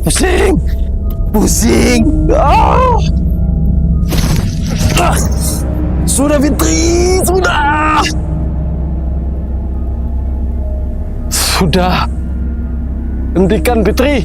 Pusing, pusing. Sudah Fitri, sudah. Sudah. Hentikan Fitri.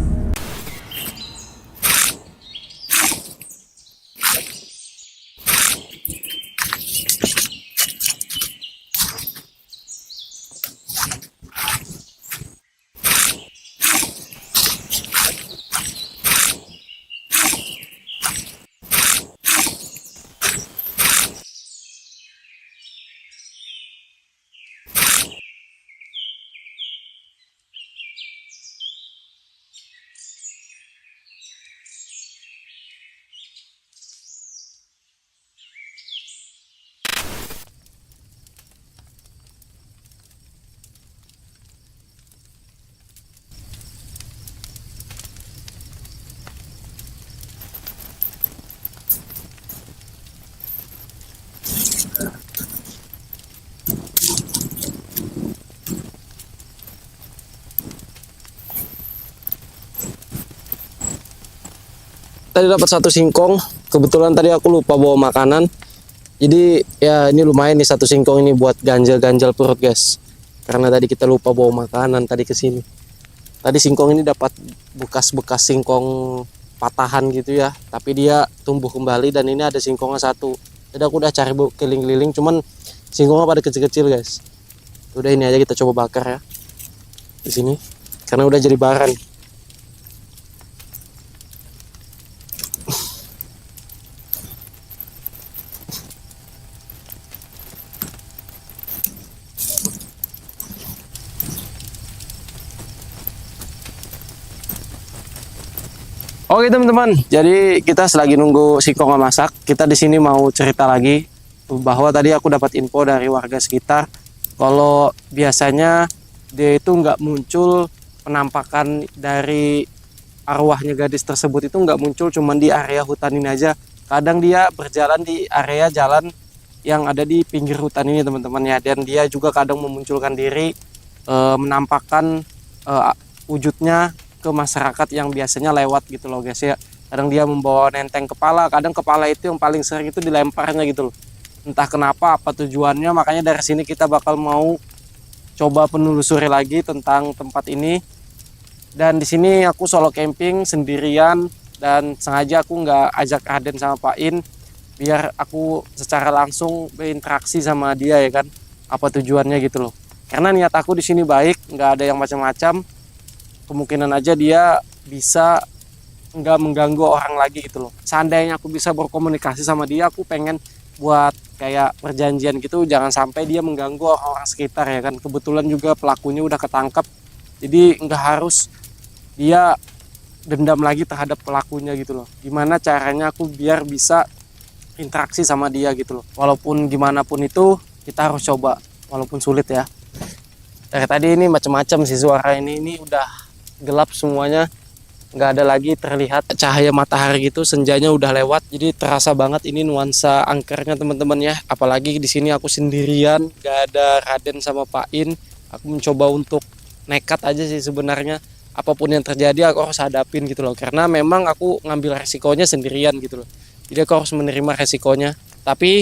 Tadi dapat satu singkong, kebetulan tadi aku lupa bawa makanan. Jadi ya ini lumayan nih satu singkong ini buat ganjal-ganjal perut guys. Karena tadi kita lupa bawa makanan tadi ke sini. Tadi singkong ini dapat bekas-bekas singkong patahan gitu ya. Tapi dia tumbuh kembali dan ini ada singkongnya satu. Jadi aku udah cari keliling-keliling, cuman singkongnya pada kecil-kecil guys. Udah ini aja kita coba bakar ya di sini. Karena udah jadi baran. Oke teman-teman, jadi kita selagi nunggu singkong masak, kita di sini mau cerita lagi bahwa tadi aku dapat info dari warga sekitar kalau biasanya dia itu nggak muncul penampakan dari arwahnya gadis tersebut, itu nggak muncul cuman di area hutan ini aja. Kadang dia berjalan di area jalan yang ada di pinggir hutan ini teman-teman ya, dan dia juga kadang memunculkan diri, menampakkan wujudnya ke masyarakat yang biasanya lewat gitu loh guys ya. Kadang dia membawa nenteng kepala, kadang kepala itu yang paling sering itu dilemparnya gitu loh. Entah kenapa, apa tujuannya, makanya dari sini kita bakal mau coba penelusuri lagi tentang tempat ini. Dan di sini aku solo camping sendirian dan sengaja aku nggak ajak Raden sama Pak In biar aku secara langsung berinteraksi sama dia ya kan. Apa tujuannya gitu loh. Karena niat aku di sini baik, nggak ada yang macam-macam. Kemungkinan aja dia bisa nggak mengganggu orang lagi gitu loh. Seandainya aku bisa berkomunikasi sama dia, aku pengen buat kayak perjanjian gitu, jangan sampai dia mengganggu orang-orang sekitar ya kan. Kebetulan juga pelakunya udah ketangkep, jadi nggak harus dia dendam lagi terhadap pelakunya gitu loh. Gimana caranya aku biar bisa interaksi sama dia gitu loh. Walaupun gimana pun itu kita harus coba, walaupun sulit ya. Dari tadi ini macam-macam sih suara ini udah gelap semuanya, nggak ada lagi terlihat cahaya matahari gitu, senjanya udah lewat, jadi terasa banget ini nuansa angkernya teman-teman ya. Apalagi di sini aku sendirian, nggak ada Raden sama Pak In. Aku mencoba untuk nekat aja sih sebenarnya, apapun yang terjadi aku harus hadapin gitu loh, karena memang aku ngambil resikonya sendirian gitu loh, jadi aku harus menerima resikonya. Tapi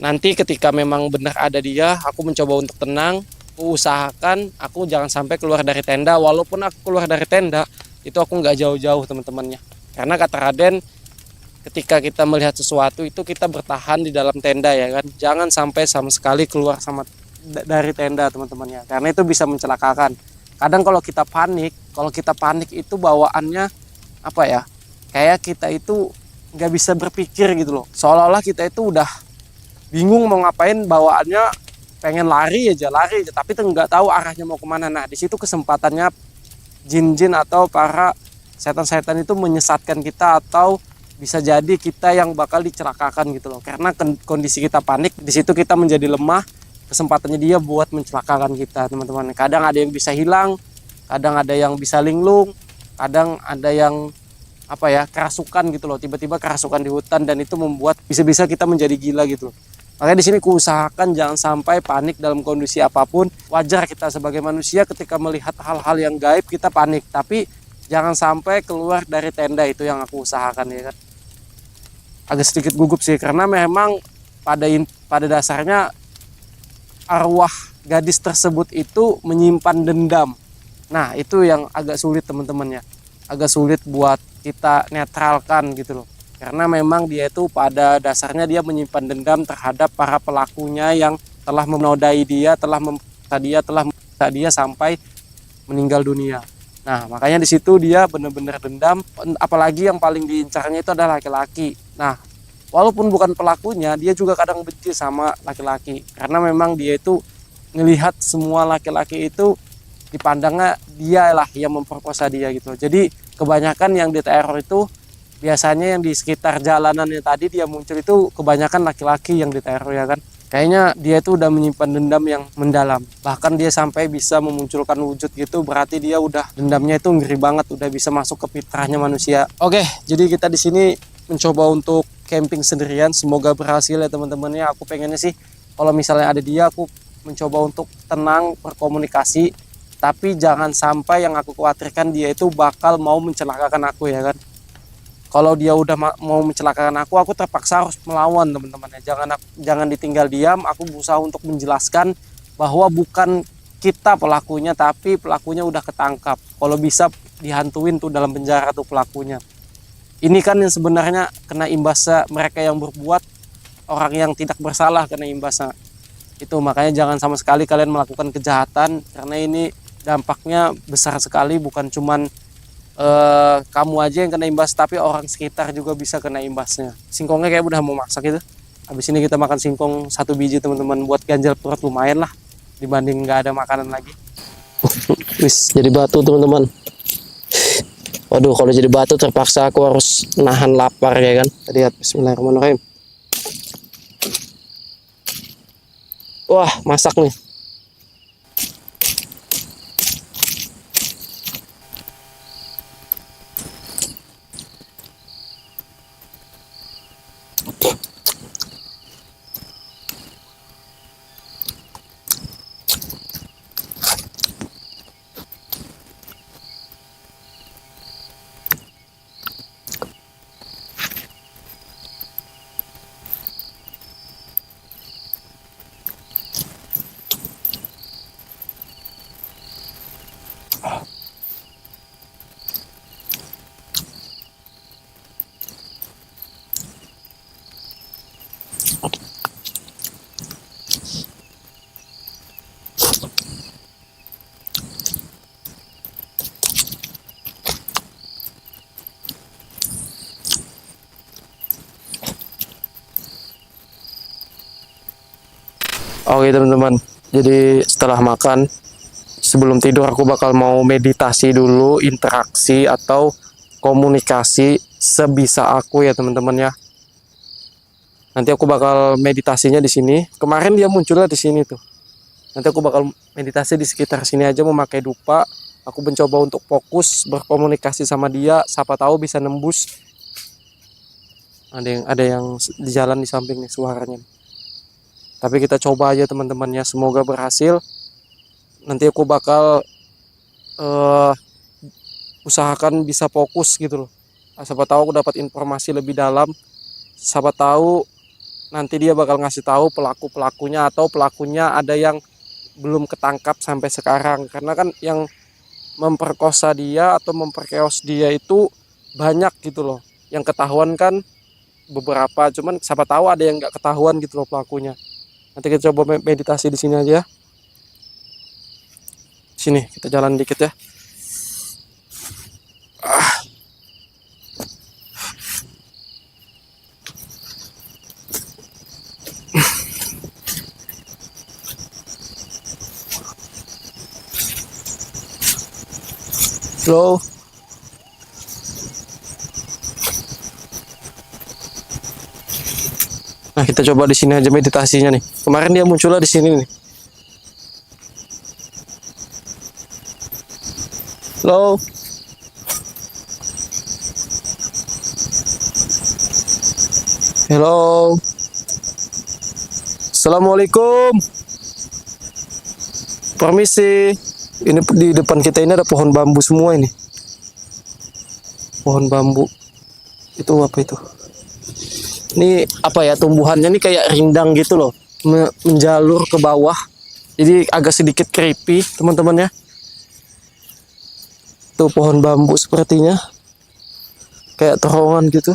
nanti ketika memang benar ada dia, aku mencoba untuk tenang. Aku usahakan aku jangan sampai keluar dari tenda. Walaupun aku keluar dari tenda, itu aku nggak jauh-jauh teman-temannya. Karena kata Raden, ketika kita melihat sesuatu itu kita bertahan di dalam tenda ya kan. Jangan sampai sama sekali keluar dari tenda teman-temannya. Karena itu bisa mencelakakan. Kadang kalau kita panik itu bawaannya apa ya? Kayak kita itu nggak bisa berpikir gitu loh. Seolah-olah kita itu udah bingung mau ngapain, bawaannya pengen lari aja, tapi tuh nggak tahu arahnya mau kemana. Nah di situ kesempatannya jin-jin atau para setan-setan itu menyesatkan kita, atau bisa jadi kita yang bakal dicelakakan gitu loh. Karena kondisi kita panik, di situ kita menjadi lemah, kesempatannya dia buat mencelakakan kita teman-teman. Kadang ada yang bisa hilang, kadang ada yang bisa linglung, kadang ada yang apa ya, kerasukan gitu loh, tiba-tiba kerasukan di hutan, dan itu membuat bisa-bisa kita menjadi gila gitu loh. Makanya di sini kuusahakan jangan sampai panik dalam kondisi apapun. Wajar kita sebagai manusia ketika melihat hal-hal yang gaib kita panik, tapi jangan sampai keluar dari tenda, itu yang aku usahakan ya kan. Agak sedikit gugup sih karena memang pada dasarnya arwah gadis tersebut itu menyimpan dendam. Nah, itu yang agak sulit teman-teman ya. Agak sulit buat kita netralkan gitu loh. Karena memang dia itu pada dasarnya dia menyimpan dendam terhadap para pelakunya yang telah menodai dia, telah memaksa dia sampai meninggal dunia. Nah, makanya di situ dia benar-benar dendam, apalagi yang paling diincarnya itu adalah laki-laki. Nah, walaupun bukan pelakunya, dia juga kadang benci sama laki-laki karena memang dia itu ngelihat semua laki-laki itu dipandangnya dia lah yang memperkosa dia gitu. Jadi kebanyakan yang diteror itu biasanya yang di sekitar jalanan yang tadi dia muncul itu kebanyakan laki-laki yang diteror ya kan. Kayaknya dia itu udah menyimpan dendam yang mendalam. Bahkan dia sampai bisa memunculkan wujud gitu, berarti dia udah dendamnya itu ngeri banget, udah bisa masuk ke fitrahnya manusia. Oke, jadi kita di sini mencoba untuk camping sendirian. Semoga berhasil ya teman-temannya. Aku pengennya sih kalau misalnya ada dia, aku mencoba untuk tenang berkomunikasi. Tapi jangan sampai yang aku khawatirkan dia itu bakal mau mencelakakan aku ya kan. Kalau dia udah mau mencelakakan aku terpaksa harus melawan teman-teman ya. Jangan ditinggal diam. Aku berusaha untuk menjelaskan bahwa bukan kita pelakunya, tapi pelakunya udah ketangkap. Kalau bisa dihantuin tuh dalam penjara tuh pelakunya. Ini kan yang sebenarnya kena imbasnya mereka yang berbuat, orang yang tidak bersalah kena imbasnya. Itu makanya jangan sama sekali kalian melakukan kejahatan, karena ini dampaknya besar sekali, bukan cuman kamu aja yang kena imbas, tapi orang sekitar juga bisa kena imbasnya. Singkongnya kayak udah mau masak itu. Habis ini kita makan singkong 1 biji teman-teman, buat ganjal perut lumayan lah dibanding nggak ada makanan lagi. Wis jadi batu teman-teman. Waduh, kalau jadi batu terpaksa aku harus nahan lapar ya kan. Lihat, bismillahirrahmanirrahim. Wah, masak nih. Oke teman-teman, jadi setelah makan, sebelum tidur aku bakal mau meditasi dulu, interaksi atau komunikasi sebisa aku ya teman-teman ya. Nanti aku bakal meditasinya di sini. Kemarin dia munculnya di sini tuh. Nanti aku bakal meditasi di sekitar sini aja memakai dupa. Aku mencoba untuk fokus berkomunikasi sama dia, siapa tahu bisa nembus. Ada yang di jalan di samping nih suaranya. Tapi kita coba aja teman-teman ya, semoga berhasil. Nanti aku bakal usahakan bisa fokus gitu loh. Siapa tahu aku dapat informasi lebih dalam. Siapa tahu nanti dia bakal ngasih tahu pelakunya, atau pelakunya ada yang belum ketangkap sampai sekarang. Karena kan yang memperkosa dia atau memperkeos dia itu banyak gitu loh. Yang ketahuan kan beberapa, cuman siapa tahu ada yang nggak ketahuan gitu loh pelakunya. Nanti kita coba meditasi di sini aja. Sini kita jalan dikit ya. Slow. Nah, kita coba di sini aja meditasinya nih. Kemarin dia munculnya di sini nih. Halo. Halo. Assalamualaikum. Permisi. Ini di depan kita ini ada pohon bambu semua ini. pohon bambu. Itu apa itu? Ini apa ya, tumbuhannya ini kayak rindang gitu loh, menjalur ke bawah. Jadi agak sedikit creepy teman-teman ya. Tuh pohon bambu sepertinya kayak terowongan gitu.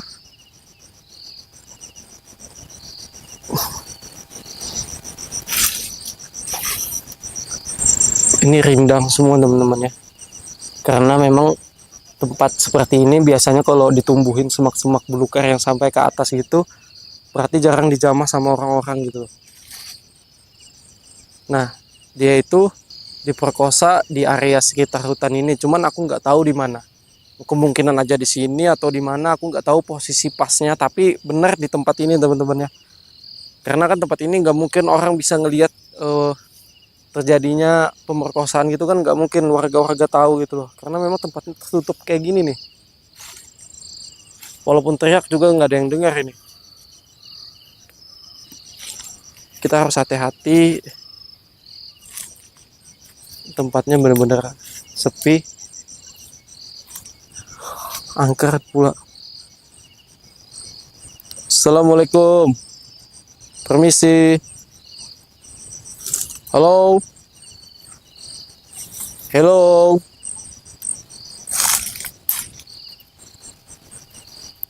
Ini rindang semua teman-teman ya. Karena memang tempat seperti ini biasanya kalau ditumbuhin semak-semak belukar yang sampai ke atas gitu, berarti jarang dijamah sama orang-orang gitu. Nah, dia itu diperkosa di area sekitar hutan ini, cuman aku nggak tahu di mana. Kemungkinan aja di sini atau di mana, aku nggak tahu posisi pasnya, tapi benar di tempat ini teman-teman ya. Karena kan tempat ini nggak mungkin orang bisa ngelihat terjadinya pemerkosaan gitu kan, nggak mungkin warga-warga tahu gitu loh, karena memang tempatnya tertutup kayak gini nih. Walaupun teriak juga nggak ada yang dengar ini. Kita harus hati-hati, tempatnya benar-benar sepi, angker pula. Assalamualaikum, permisi. Halo. Hello.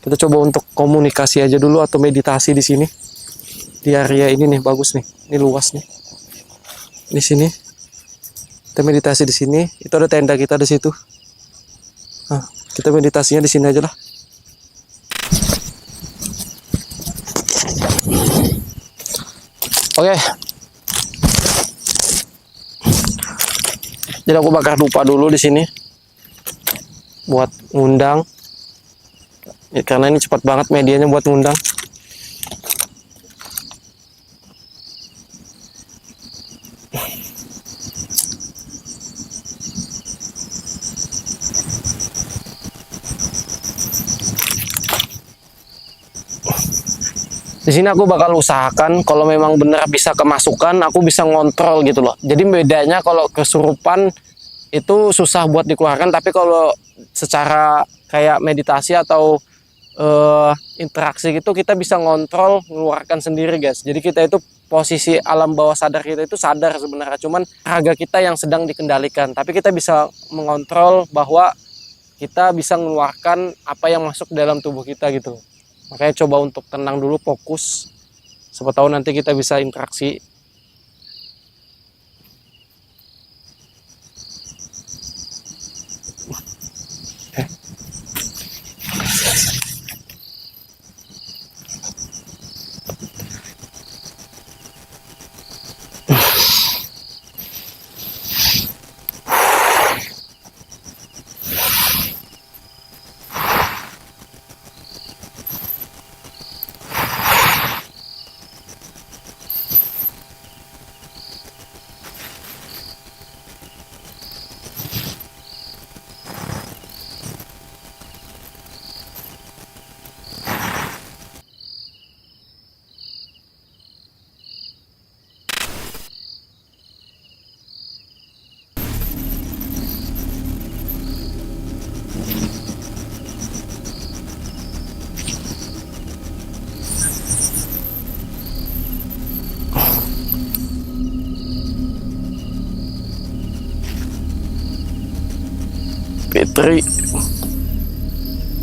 Kita coba untuk komunikasi aja dulu atau meditasi di sini. Di area ini nih bagus nih. Ini luas nih. Di sini. Kita meditasi di sini. Itu ada tenda kita di situ. Nah, kita meditasinya di sini aja lah. Oke. Jadi aku bakar dupa dulu di sini buat ngundang. Ya, karena ini cepat banget medianya buat ngundang. Di sini aku bakal usahakan kalau memang benar bisa kemasukan, aku bisa ngontrol gitu loh. Jadi bedanya kalau kesurupan itu susah buat dikeluarkan, tapi kalau secara kayak meditasi atau interaksi gitu kita bisa ngontrol, mengeluarkan sendiri guys. Jadi kita itu posisi alam bawah sadar kita itu sadar sebenarnya, cuman raga kita yang sedang dikendalikan. Tapi kita bisa mengontrol bahwa kita bisa mengeluarkan apa yang masuk dalam tubuh kita gitu. Makanya coba untuk tenang dulu, fokus. Siapa tahu nanti kita bisa interaksi.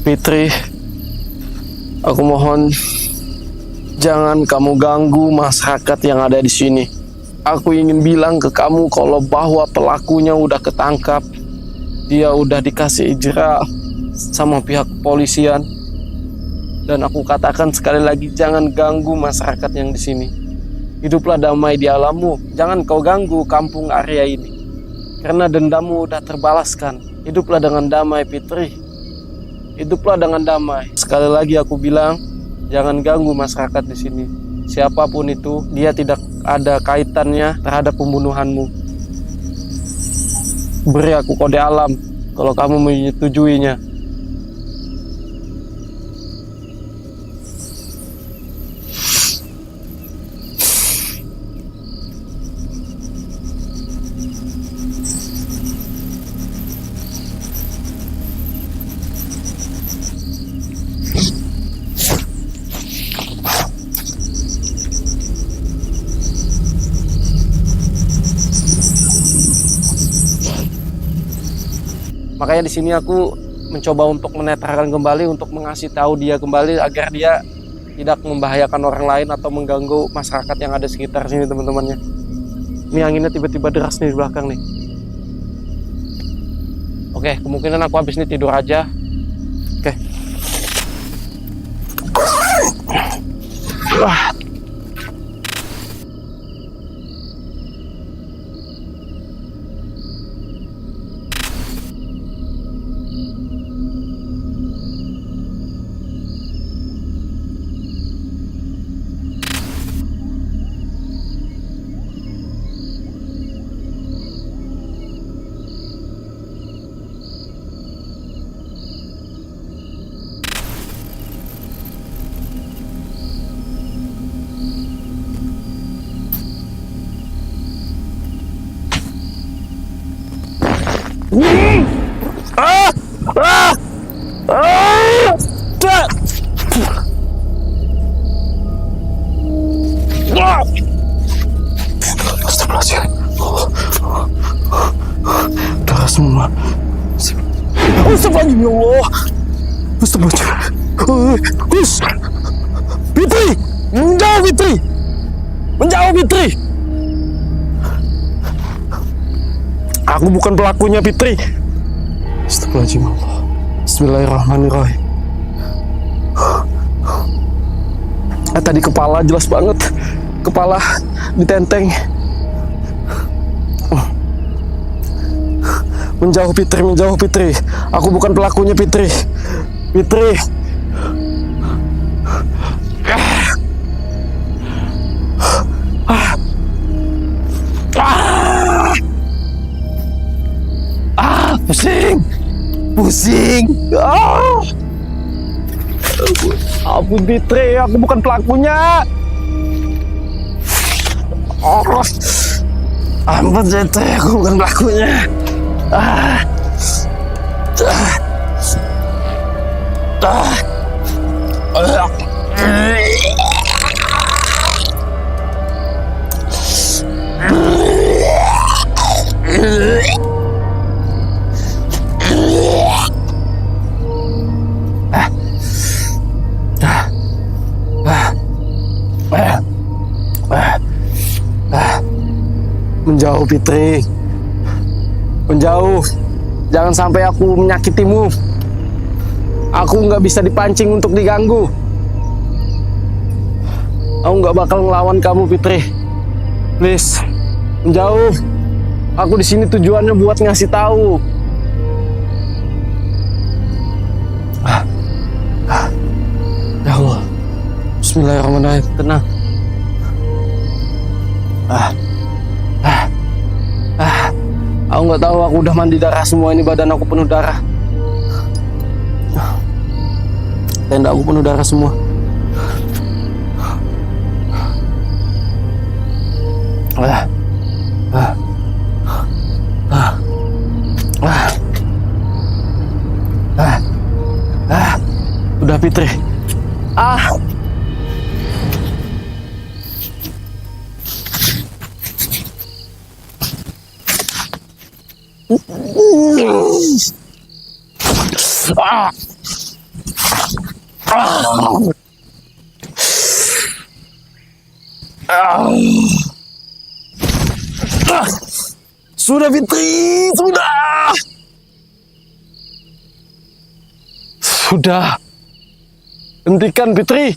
Fitri, aku mohon jangan kamu ganggu masyarakat yang ada di sini. Aku ingin bilang ke kamu kalau bahwa pelakunya udah ketangkap, dia udah dikasih ijra sama pihak kepolisian. Dan aku katakan sekali lagi, jangan ganggu masyarakat yang di sini. Hiduplah damai di alammu, jangan kau ganggu kampung area ini. Karena dendammu udah terbalaskan. Hiduplah dengan damai, Fitri. Hiduplah dengan damai. Sekali lagi aku bilang, jangan ganggu masyarakat di sini. Siapapun itu, dia tidak ada kaitannya terhadap pembunuhanmu. Beri aku kode alam kalau kamu menyetujuinya. Makanya di sini aku mencoba untuk menetralkan kembali, untuk mengasih tahu dia kembali agar dia tidak membahayakan orang lain atau mengganggu masyarakat yang ada sekitar sini, teman-temannya. Ini anginnya tiba-tiba deras nih di belakang nih. Oke, kemungkinan aku habis ini tidur aja. Oke. Wah. Ah! Ah! Ah! Dah! Ah! Astagfirullahaladzim. Darah semua. Astagfirullahaladzim, ya Allah. Astagfirullahaladzim. Kus! Fitri! Menjauh, Fitri! Menjauh, Fitri! Aku bukan pelakunya, Fitri. Astagfirullahaladzim, Allah. Bismillahirrahmanirrahim. Tadi kepala jelas banget. Kepala ditenteng. Menjauh, Fitri, menjauh, Fitri. Aku bukan pelakunya, Fitri. Fitri. Pusing. Pusing. Ampun, Fitri, aku bukan pelakunya. Ampun, Fitri, aku bukan pelakunya. Menjauh, Fitri. Menjauh. Jangan sampai aku menyakitimu. Aku nggak bisa dipancing untuk diganggu. Aku nggak bakal ngelawan kamu, Fitri. Please, menjauh. Aku di sini tujuannya buat ngasih tahu. Ya Allah. Bismillahirrahmanirrahim. Tenang. Aku nggak tahu, aku udah mandi darah semua, ini badan aku penuh darah. Tenda aku penuh darah semua. Udah, Fitri. Sudah, Fitri, sudah. Sudah. Hentikan, Fitri.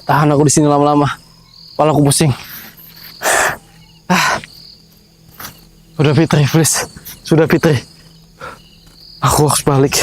Tahan aku di sini lama-lama. Kepala aku pusing. Udah, Fitri, please. Sudah, Fitri. Aku harus balik.